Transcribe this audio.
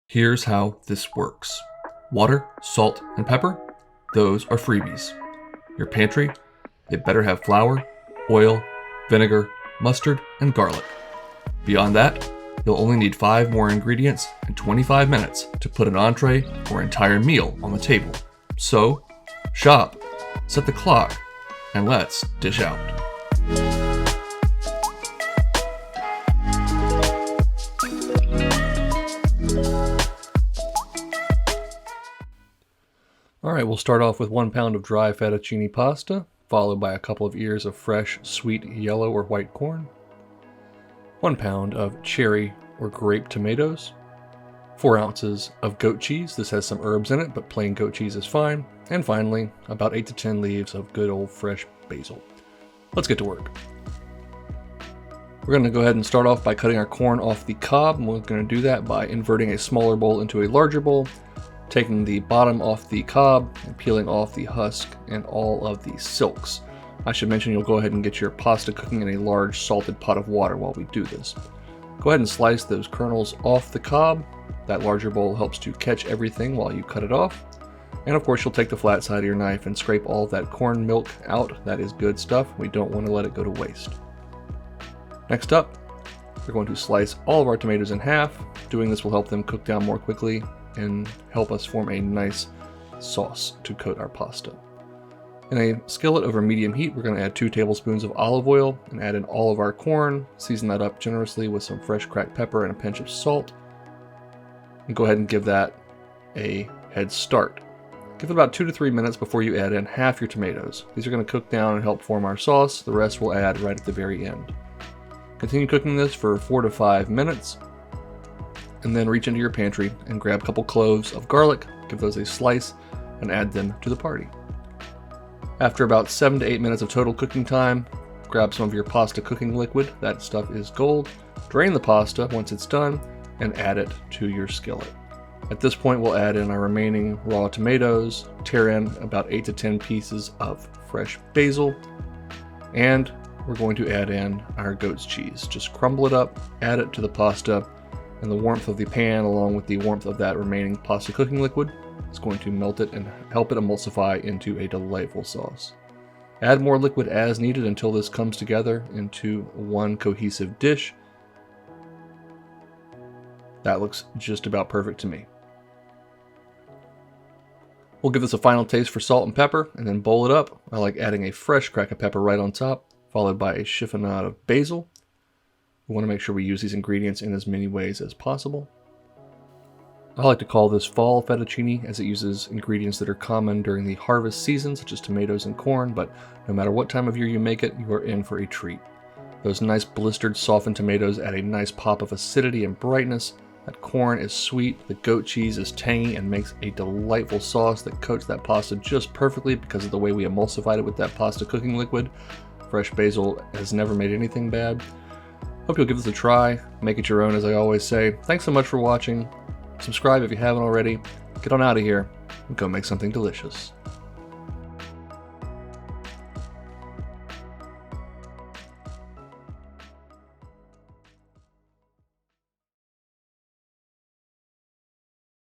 Here's how this works. Water, salt, and pepper, those are freebies. Your pantry, it better have flour, oil, vinegar, mustard, and garlic. Beyond that, you'll only need 5 more ingredients and 25 minutes to put an entree or entire meal on the table. So, shop, set the clock, and let's dish out. Alright, we'll start off with 1 pound of dry fettuccine pasta, followed by a couple of ears of fresh, sweet yellow or white corn, 1 pound of cherry or grape tomatoes, 4 ounces of goat cheese. This has some herbs in it, but plain goat cheese is fine. And finally, about 8 to 10 leaves of good old fresh basil. Let's get to work. We're going to go ahead and start off by cutting our corn off the cob, and we're going to do that by inverting a smaller bowl into a larger bowl, taking the bottom off the cob and peeling off the husk and all of the silks. I should mention you'll go ahead and get your pasta cooking in a large salted pot of water while we do this. Go ahead and slice those kernels off the cob. That larger bowl helps to catch everything while you cut it off. And of course you'll take the flat side of your knife and scrape all of that corn milk out. That is good stuff. We don't want to let it go to waste. Next up, we're going to slice all of our tomatoes in half. Doing this will help them cook down more quickly and help us form a nice sauce to coat our pasta. In a skillet over medium heat, we're going to add 2 tablespoons of olive oil and add in all of our corn. Season that up generously with some fresh cracked pepper and a pinch of salt. And go ahead and give that a head start. Give it about 2 to 3 minutes before you add in half your tomatoes. These are going to cook down and help form our sauce. The rest we'll add right at the very end. Continue cooking this for 4 to 5 minutes. And then reach into your pantry and grab a couple cloves of garlic, give those a slice, and add them to the party. After about 7 to 8 minutes of total cooking time, grab some of your pasta cooking liquid. That stuff is gold. Drain the pasta once it's done and add it to your skillet. At this point, we'll add in our remaining raw tomatoes, tear in about 8 to 10 pieces of fresh basil, and we're going to add in our goat's cheese. Just crumble it up, add it to the pasta, and the warmth of the pan along with the warmth of that remaining pasta cooking liquid is going to melt it and help it emulsify into a delightful sauce. Add more liquid as needed until this comes together into one cohesive dish. That looks just about perfect to me. We'll give this a final taste for salt and pepper and then bowl it up. I like adding a fresh crack of pepper right on top, followed by a chiffonade of basil. We want to make sure we use these ingredients in as many ways as possible. I like to call this fall fettuccine as it uses ingredients that are common during the harvest season, such as tomatoes and corn, but no matter what time of year you make it, you are in for a treat. Those nice blistered softened tomatoes add a nice pop of acidity and brightness. That corn is sweet, the goat cheese is tangy and makes a delightful sauce that coats that pasta just perfectly because of the way we emulsified it with that pasta cooking liquid. Fresh basil has never made anything bad. Hope you'll give this a try, make it your own as I always say. Thanks so much for watching. Subscribe if you haven't already. Get on out of here and go make something delicious.